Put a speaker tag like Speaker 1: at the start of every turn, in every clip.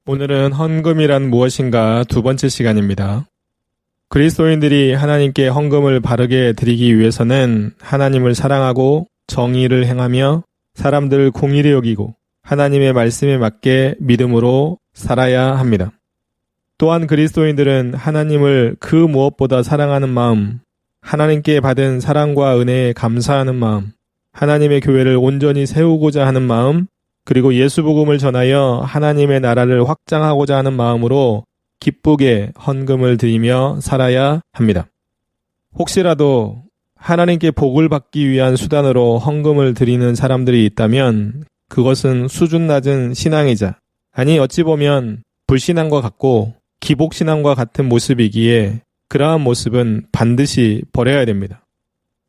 Speaker 1: 오늘은 헌금이란 무엇인가 두 번째 시간입니다. 그리스도인들이 하나님께 헌금을 바르게 드리기 위해서는 하나님을 사랑하고 정의를 행하며 사람들을 공의히 여기고 하나님의 말씀에 맞게 믿음으로 살아야 합니다. 또한 그리스도인들은 하나님을 그 무엇보다 사랑하는 마음, 하나님께 받은 사랑과 은혜에 감사하는 마음, 하나님의 교회를 온전히 세우고자 하는 마음, 그리고 예수 복음을 전하여 하나님의 나라를 확장하고자 하는 마음으로 기쁘게 헌금을 드리며 살아야 합니다. 혹시라도 하나님께 복을 받기 위한 수단으로 헌금을 드리는 사람들이 있다면 그것은 수준 낮은 신앙이자, 아니 어찌 보면 불신앙과 같고 기복신앙과 같은 모습이기에 그러한 모습은 반드시 버려야 됩니다.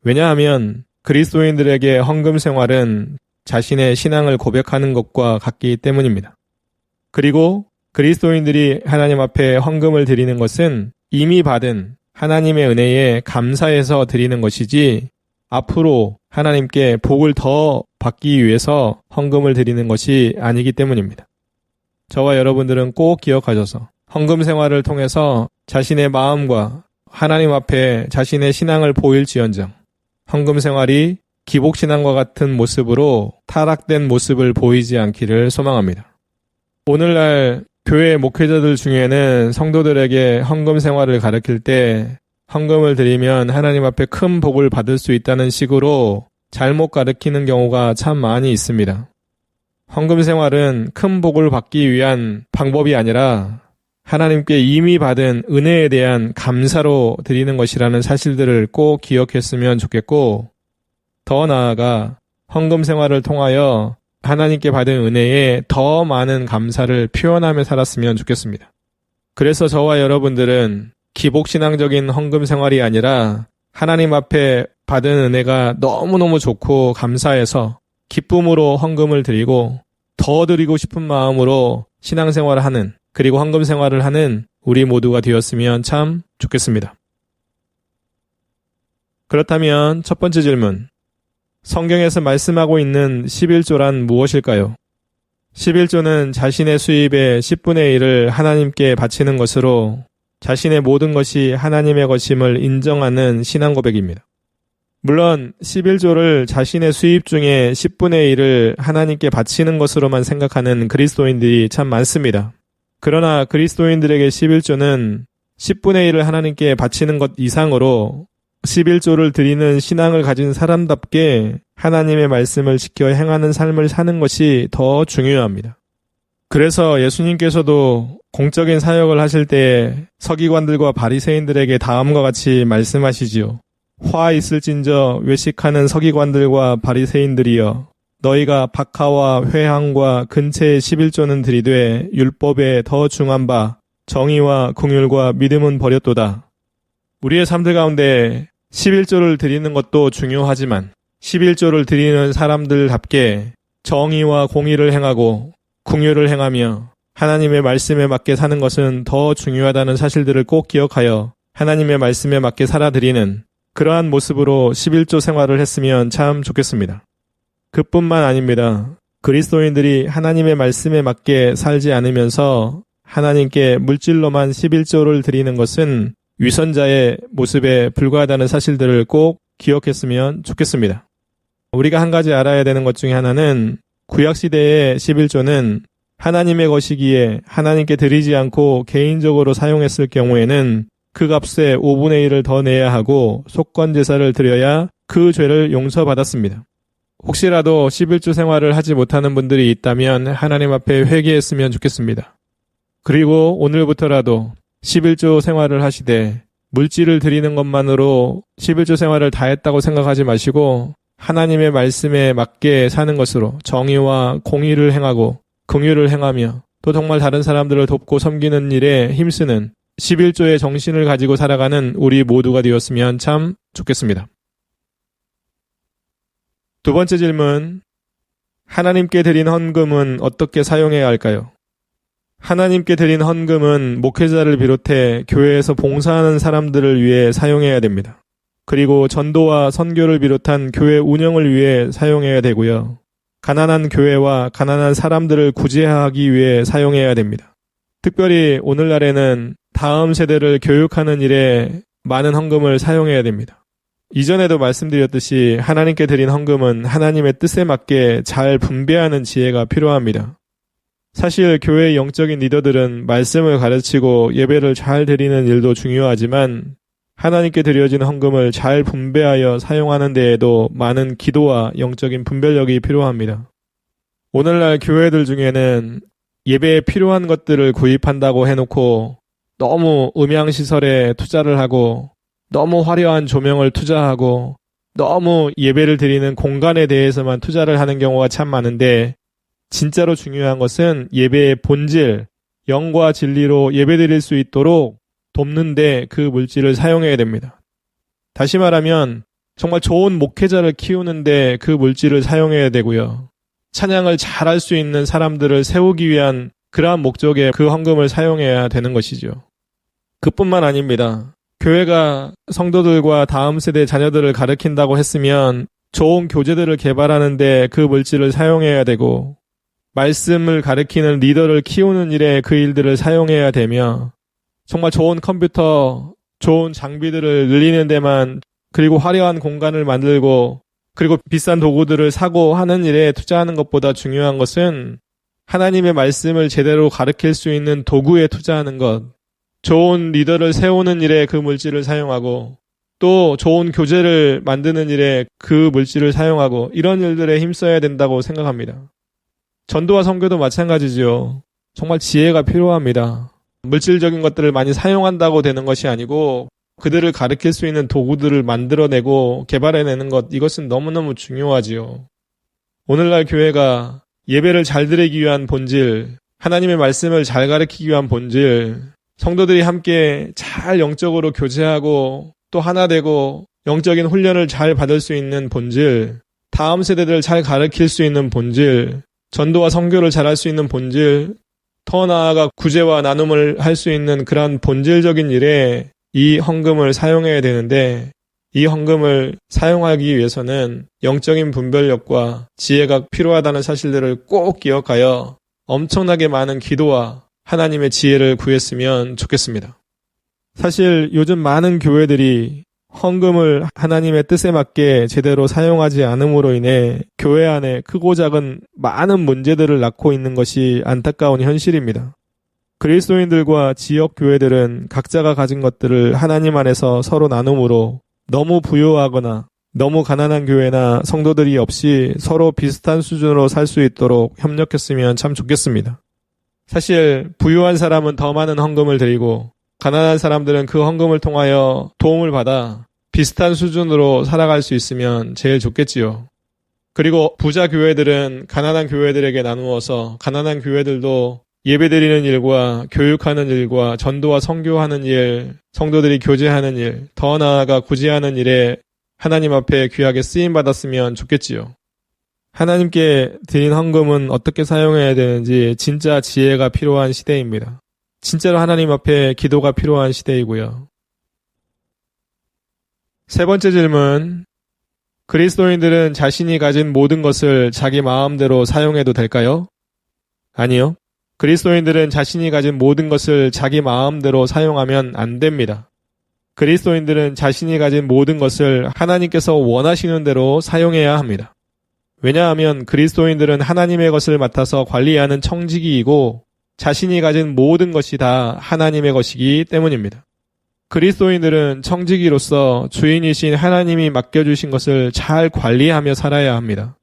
Speaker 1: 왜냐하면 그리스도인들에게 헌금 생활은 자신의 신앙을 고백하는 것과 같기 때문입니다. 그리고 그리스도인들이 하나님 앞에 헌금을 드리는 것은 이미 받은 하나님의 은혜에 감사해서 드리는 것이지 앞으로 하나님께 복을 더 받기 위해서 헌금을 드리는 것이 아니기 때문입니다. 저와 여러분들은 꼭 기억하셔서 헌금 생활을 통해서 자신의 마음과 하나님 앞에 자신의 신앙을 보일지언정 헌금 생활이 기복신앙과 같은 모습으로 타락된 모습을 보이지 않기를 소망합니다. 오늘날 교회 목회자들 중에는 성도들에게 헌금 생활을 가르칠 때 헌금을 드리면 하나님 앞에 큰 복을 받을 수 있다는 식으로 잘못 가르치는 경우가 참 많이 있습니다. 헌금 생활은 큰 복을 받기 위한 방법이 아니라 하나님께 이미 받은 은혜에 대한 감사로 드리는 것이라는 사실들을 꼭 기억했으면 좋겠고, 더 나아가 헌금 생활을 통하여 하나님께 받은 은혜에 더 많은 감사를 표현하며 살았으면 좋겠습니다. 그래서 저와 여러분들은 기복신앙적인 헌금 생활이 아니라 하나님 앞에 받은 은혜가 너무너무 좋고 감사해서 기쁨으로 헌금을 드리고 더 드리고 싶은 마음으로 신앙생활을 하는, 그리고 헌금 생활을 하는 우리 모두가 되었으면 참 좋겠습니다. 그렇다면 첫 번째 질문, 성경에서 말씀하고 있는 11조란 무엇일까요? 11조는 자신의 수입의 10분의 1을 하나님께 바치는 것으로 자신의 모든 것이 하나님의 것임을 인정하는 신앙 고백입니다. 물론 11조를 자신의 수입 중에 10분의 1을 하나님께 바치는 것으로만 생각하는 그리스도인들이 참 많습니다. 그러나 그리스도인들에게 11조는 10분의 1을 하나님께 바치는 것 이상으로 11조를 드리는 신앙을 가진 사람답게 하나님의 말씀을 지켜 행하는 삶을 사는 것이 더 중요합니다. 그래서 예수님께서도 공적인 사역을 하실 때 서기관들과 바리새인들에게 다음과 같이 말씀하시지요. 화 있을진저 외식하는 서기관들과 바리새인들이여, 너희가 박하와 회향과 근체의 11조는 드리되 율법에 더 중한 바 정의와 긍휼과 믿음은 버렸도다. 우리의 삶들 가운데 11조를 드리는 것도 중요하지만 11조를 드리는 사람들답게 정의와 공의를 행하고 긍휼을 행하며 하나님의 말씀에 맞게 사는 것은 더 중요하다는 사실들을 꼭 기억하여 하나님의 말씀에 맞게 살아드리는 그러한 모습으로 11조 생활을 했으면 참 좋겠습니다. 그뿐만 아닙니다. 그리스도인들이 하나님의 말씀에 맞게 살지 않으면서 하나님께 물질로만 11조를 드리는 것은 위선자의 모습에 불과하다는 사실들을 꼭 기억했으면 좋겠습니다. 우리가 한 가지 알아야 되는 것 중에 하나는 구약시대의 11조는 하나님의 것이기에 하나님께 드리지 않고 개인적으로 사용했을 경우에는 그 값의 5분의 1을 더 내야 하고 속건제사를 드려야 그 죄를 용서받았습니다. 혹시라도 11조 생활을 하지 못하는 분들이 있다면 하나님 앞에 회개했으면 좋겠습니다. 그리고 오늘부터라도 11조 생활을 하시되 물질을 드리는 것만으로 11조 생활을 다 했다고 생각하지 마시고 하나님의 말씀에 맞게 사는 것으로 정의와 공의를 행하고 긍휼을 행하며 또 정말 다른 사람들을 돕고 섬기는 일에 힘쓰는 11조의 정신을 가지고 살아가는 우리 모두가 되었으면 참 좋겠습니다. 두 번째 질문, 하나님께 드린 헌금은 어떻게 사용해야 할까요? 하나님께 드린 헌금은 목회자를 비롯해 교회에서 봉사하는 사람들을 위해 사용해야 됩니다. 그리고 전도와 선교를 비롯한 교회 운영을 위해 사용해야 되고요. 가난한 교회와 가난한 사람들을 구제하기 위해 사용해야 됩니다. 특별히 오늘날에는 다음 세대를 교육하는 일에 많은 헌금을 사용해야 됩니다. 이전에도 말씀드렸듯이 하나님께 드린 헌금은 하나님의 뜻에 맞게 잘 분배하는 지혜가 필요합니다. 사실 교회의 영적인 리더들은 말씀을 가르치고 예배를 잘 드리는 일도 중요하지만 하나님께 드려진 헌금을 잘 분배하여 사용하는 데에도 많은 기도와 영적인 분별력이 필요합니다. 오늘날 교회들 중에는 예배에 필요한 것들을 구입한다고 해놓고 너무 음향시설에 투자를 하고 너무 화려한 조명을 투자하고 너무 예배를 드리는 공간에 대해서만 투자를 하는 경우가 참 많은데 진짜로 중요한 것은 예배의 본질, 영과 진리로 예배드릴 수 있도록 돕는데 그 물질을 사용해야 됩니다. 다시 말하면 정말 좋은 목회자를 키우는데 그 물질을 사용해야 되고요. 찬양을 잘할 수 있는 사람들을 세우기 위한 그러한 목적에 그 헌금을 사용해야 되는 것이죠. 그뿐만 아닙니다. 교회가 성도들과 다음 세대 자녀들을 가르친다고 했으면 좋은 교재들을 개발하는데 그 물질을 사용해야 되고 말씀을 가르치는 리더를 키우는 일에 그 일들을 사용해야 되며 정말 좋은 컴퓨터, 좋은 장비들을 늘리는 데만 그리고 화려한 공간을 만들고 그리고 비싼 도구들을 사고 하는 일에 투자하는 것보다 중요한 것은 하나님의 말씀을 제대로 가르칠 수 있는 도구에 투자하는 것, 좋은 리더를 세우는 일에 그 물질을 사용하고 또 좋은 교재를 만드는 일에 그 물질을 사용하고 이런 일들에 힘써야 된다고 생각합니다. 전도와 선교도 마찬가지죠. 정말 지혜가 필요합니다. 물질적인 것들을 많이 사용한다고 되는 것이 아니고 그들을 가르칠 수 있는 도구들을 만들어내고 개발해내는 것, 이것은 너무너무 중요하지요. 오늘날 교회가 예배를 잘 드리기 위한 본질, 하나님의 말씀을 잘 가르치기 위한 본질, 성도들이 함께 잘 영적으로 교제하고 또 하나 되고 영적인 훈련을 잘 받을 수 있는 본질, 다음 세대들을 잘 가르칠 수 있는 본질, 전도와 선교를 잘할 수 있는 본질, 더 나아가 구제와 나눔을 할 수 있는 그런 본질적인 일에 이 헌금을 사용해야 되는데 이 헌금을 사용하기 위해서는 영적인 분별력과 지혜가 필요하다는 사실들을 꼭 기억하여 엄청나게 많은 기도와 하나님의 지혜를 구했으면 좋겠습니다. 사실 요즘 많은 교회들이 헌금을 하나님의 뜻에 맞게 제대로 사용하지 않음으로 인해 교회 안에 크고 작은 많은 문제들을 낳고 있는 것이 안타까운 현실입니다. 그리스도인들과 지역 교회들은 각자가 가진 것들을 하나님 안에서 서로 나눔으로 너무 부유하거나 너무 가난한 교회나 성도들이 없이 서로 비슷한 수준으로 살 수 있도록 협력했으면 참 좋겠습니다. 사실 부유한 사람은 더 많은 헌금을 드리고 가난한 사람들은 그 헌금을 통하여 도움을 받아 비슷한 수준으로 살아갈 수 있으면 제일 좋겠지요. 그리고 부자 교회들은 가난한 교회들에게 나누어서 가난한 교회들도 예배드리는 일과 교육하는 일과 전도와 선교하는 일, 성도들이 교제하는 일, 더 나아가 구제하는 일에 하나님 앞에 귀하게 쓰임받았으면 좋겠지요. 하나님께 드린 헌금은 어떻게 사용해야 되는지 진짜 지혜가 필요한 시대입니다. 진짜로 하나님 앞에 기도가 필요한 시대이고요. 세 번째 질문, 그리스도인들은 자신이 가진 모든 것을 자기 마음대로 사용해도 될까요? 아니요. 그리스도인들은 자신이 가진 모든 것을 자기 마음대로 사용하면 안 됩니다. 그리스도인들은 자신이 가진 모든 것을 하나님께서 원하시는 대로 사용해야 합니다. 왜냐하면 그리스도인들은 하나님의 것을 맡아서 관리하는 청지기이고 자신이 가진 모든 것이 다 하나님의 것이기 때문입니다. 그리스도인들은 청지기로서 주인이신 하나님이 맡겨주신 것을 잘 관리하며 살아야 합니다.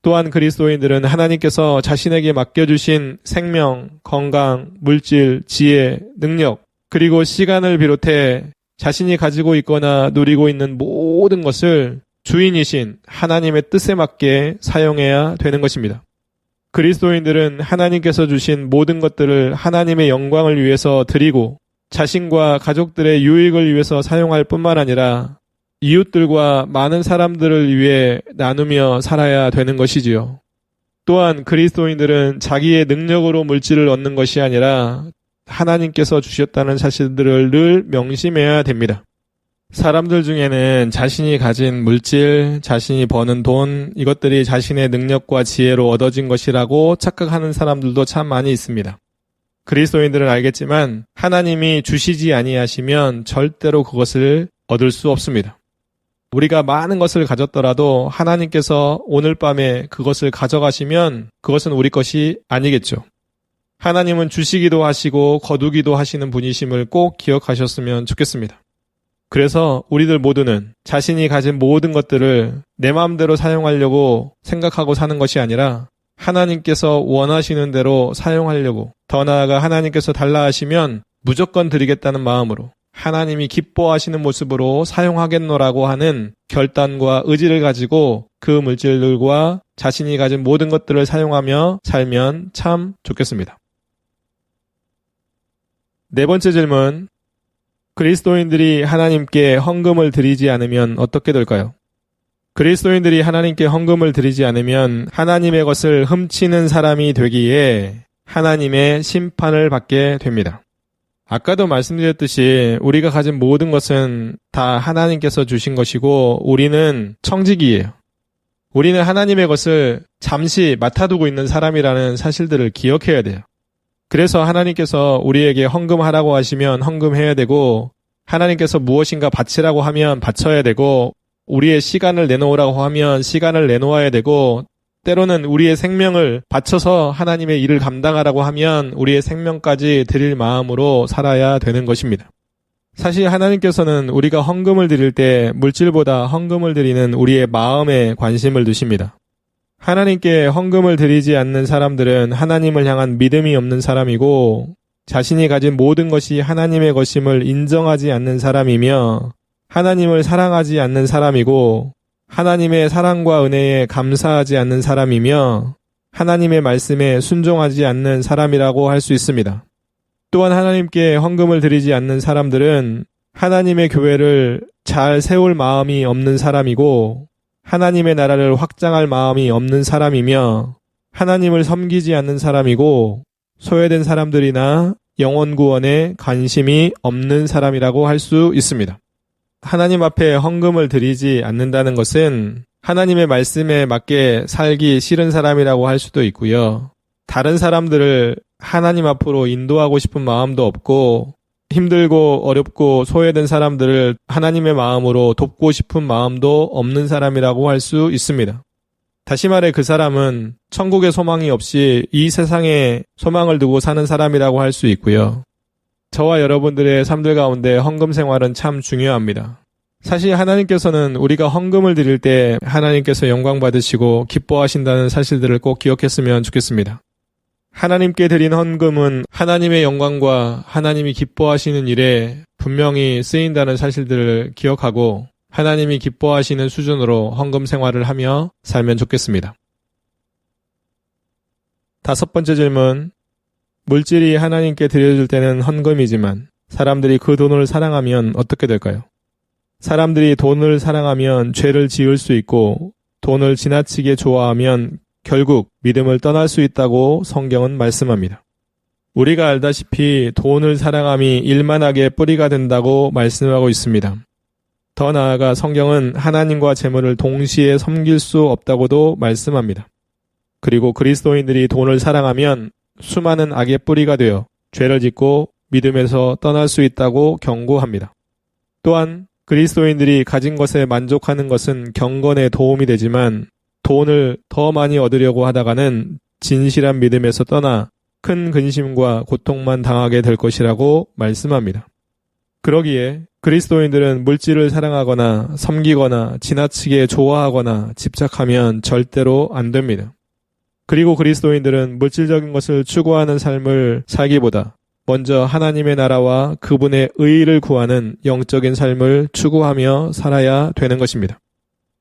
Speaker 1: 또한 그리스도인들은 하나님께서 자신에게 맡겨주신 생명, 건강, 물질, 지혜, 능력, 그리고 시간을 비롯해 자신이 가지고 있거나 누리고 있는 모든 것을 주인이신 하나님의 뜻에 맞게 사용해야 되는 것입니다. 그리스도인들은 하나님께서 주신 모든 것들을 하나님의 영광을 위해서 드리고 자신과 가족들의 유익을 위해서 사용할 뿐만 아니라 이웃들과 많은 사람들을 위해 나누며 살아야 되는 것이지요. 또한 그리스도인들은 자기의 능력으로 물질을 얻는 것이 아니라 하나님께서 주셨다는 사실들을 늘 명심해야 됩니다. 사람들 중에는 자신이 가진 물질, 자신이 버는 돈, 이것들이 자신의 능력과 지혜로 얻어진 것이라고 착각하는 사람들도 참 많이 있습니다. 그리스도인들은 알겠지만 하나님이 주시지 아니하시면 절대로 그것을 얻을 수 없습니다. 우리가 많은 것을 가졌더라도 하나님께서 오늘 밤에 그것을 가져가시면 그것은 우리 것이 아니겠죠. 하나님은 주시기도 하시고 거두기도 하시는 분이심을 꼭 기억하셨으면 좋겠습니다. 그래서 우리들 모두는 자신이 가진 모든 것들을 내 마음대로 사용하려고 생각하고 사는 것이 아니라 하나님께서 원하시는 대로 사용하려고, 더 나아가 하나님께서 달라 하시면 무조건 드리겠다는 마음으로 하나님이 기뻐하시는 모습으로 사용하겠노라고 하는 결단과 의지를 가지고 그 물질들과 자신이 가진 모든 것들을 사용하며 살면 참 좋겠습니다. 네 번째 질문. 그리스도인들이 하나님께 헌금을 드리지 않으면 어떻게 될까요? 그리스도인들이 하나님께 헌금을 드리지 않으면 하나님의 것을 훔치는 사람이 되기에 하나님의 심판을 받게 됩니다. 아까도 말씀드렸듯이 우리가 가진 모든 것은 다 하나님께서 주신 것이고 우리는 청지기예요. 우리는 하나님의 것을 잠시 맡아두고 있는 사람이라는 사실들을 기억해야 돼요. 그래서 하나님께서 우리에게 헌금하라고 하시면 헌금해야 되고, 하나님께서 무엇인가 바치라고 하면 바쳐야 되고, 우리의 시간을 내놓으라고 하면 시간을 내놓아야 되고, 때로는 우리의 생명을 바쳐서 하나님의 일을 감당하라고 하면 우리의 생명까지 드릴 마음으로 살아야 되는 것입니다. 사실 하나님께서는 우리가 헌금을 드릴 때 물질보다 헌금을 드리는 우리의 마음에 관심을 두십니다. 하나님께 헌금을 드리지 않는 사람들은 하나님을 향한 믿음이 없는 사람이고 자신이 가진 모든 것이 하나님의 것임을 인정하지 않는 사람이며 하나님을 사랑하지 않는 사람이고 하나님의 사랑과 은혜에 감사하지 않는 사람이며 하나님의 말씀에 순종하지 않는 사람이라고 할 수 있습니다. 또한 하나님께 헌금을 드리지 않는 사람들은 하나님의 교회를 잘 세울 마음이 없는 사람이고 하나님의 나라를 확장할 마음이 없는 사람이며 하나님을 섬기지 않는 사람이고 소외된 사람들이나 영혼 구원에 관심이 없는 사람이라고 할 수 있습니다. 하나님 앞에 헌금을 드리지 않는다는 것은 하나님의 말씀에 맞게 살기 싫은 사람이라고 할 수도 있고요. 다른 사람들을 하나님 앞으로 인도하고 싶은 마음도 없고 힘들고 어렵고 소외된 사람들을 하나님의 마음으로 돕고 싶은 마음도 없는 사람이라고 할 수 있습니다. 다시 말해 그 사람은 천국의 소망이 없이 이 세상에 소망을 두고 사는 사람이라고 할 수 있고요. 저와 여러분들의 삶들 가운데 헌금 생활은 참 중요합니다. 사실 하나님께서는 우리가 헌금을 드릴 때 하나님께서 영광 받으시고 기뻐하신다는 사실들을 꼭 기억했으면 좋겠습니다. 하나님께 드린 헌금은 하나님의 영광과 하나님이 기뻐하시는 일에 분명히 쓰인다는 사실들을 기억하고 하나님이 기뻐하시는 수준으로 헌금 생활을 하며 살면 좋겠습니다. 다섯 번째 질문. 물질이 하나님께 드려질 때는 헌금이지만 사람들이 그 돈을 사랑하면 어떻게 될까요? 사람들이 돈을 사랑하면 죄를 지을 수 있고 돈을 지나치게 좋아하면 결국 믿음을 떠날 수 있다고 성경은 말씀합니다. 우리가 알다시피 돈을 사랑함이 일만하게 뿌리가 된다고 말씀하고 있습니다. 더 나아가 성경은 하나님과 재물을 동시에 섬길 수 없다고도 말씀합니다. 그리고 그리스도인들이 돈을 사랑하면 수많은 악의 뿌리가 되어 죄를 짓고 믿음에서 떠날 수 있다고 경고합니다. 또한 그리스도인들이 가진 것에 만족하는 것은 경건에 도움이 되지만 돈을 더 많이 얻으려고 하다가는 진실한 믿음에서 떠나 큰 근심과 고통만 당하게 될 것이라고 말씀합니다. 그러기에 그리스도인들은 물질을 사랑하거나 섬기거나 지나치게 좋아하거나 집착하면 절대로 안 됩니다. 그리고 그리스도인들은 물질적인 것을 추구하는 삶을 살기보다 먼저 하나님의 나라와 그분의 의의를 구하는 영적인 삶을 추구하며 살아야 되는 것입니다.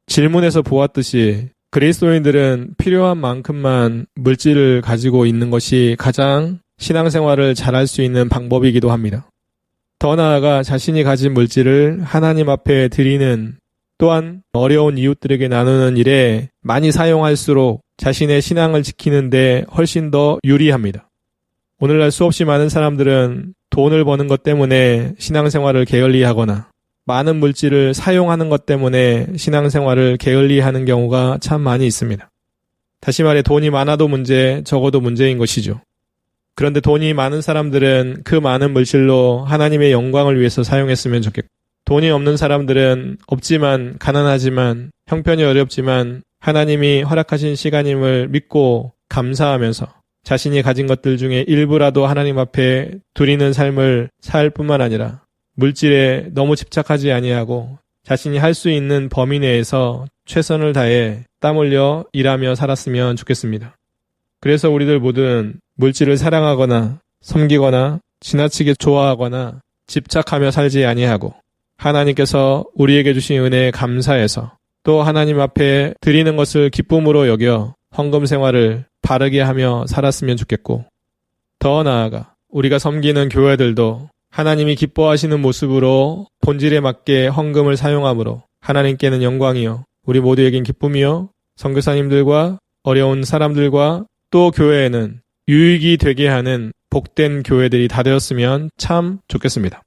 Speaker 1: 질문에서 보았듯이 그리스도인들은 필요한 만큼만 물질을 가지고 있는 것이 가장 신앙생활을 잘할 수 있는 방법이기도 합니다. 더 나아가 자신이 가진 물질을 하나님 앞에 드리는 또한 어려운 이웃들에게 나누는 일에 많이 사용할수록 자신의 신앙을 지키는 데 훨씬 더 유리합니다. 오늘날 수없이 많은 사람들은 돈을 버는 것 때문에 신앙생활을 게을리하거나 많은 물질을 사용하는 것 때문에 신앙생활을 게을리하는 경우가 참 많이 있습니다. 다시 말해 돈이 많아도 문제, 적어도 문제인 것이죠. 그런데 돈이 많은 사람들은 그 많은 물질로 하나님의 영광을 위해서 사용했으면 좋겠고, 돈이 없는 사람들은 없지만, 가난하지만, 형편이 어렵지만 하나님이 허락하신 시간임을 믿고 감사하면서 자신이 가진 것들 중에 일부라도 하나님 앞에 드리는 삶을 살 뿐만 아니라 물질에 너무 집착하지 아니하고 자신이 할 수 있는 범위 내에서 최선을 다해 땀 흘려 일하며 살았으면 좋겠습니다. 그래서 우리들 모두는 물질을 사랑하거나 섬기거나 지나치게 좋아하거나 집착하며 살지 아니하고 하나님께서 우리에게 주신 은혜에 감사해서 또 하나님 앞에 드리는 것을 기쁨으로 여겨 헌금 생활을 바르게 하며 살았으면 좋겠고, 더 나아가 우리가 섬기는 교회들도 하나님이 기뻐하시는 모습으로 본질에 맞게 헌금을 사용함으로 하나님께는 영광이요 우리 모두에겐 기쁨이요 선교사님들과 어려운 사람들과 또 교회에는 유익이 되게 하는 복된 교회들이 다 되었으면 참 좋겠습니다.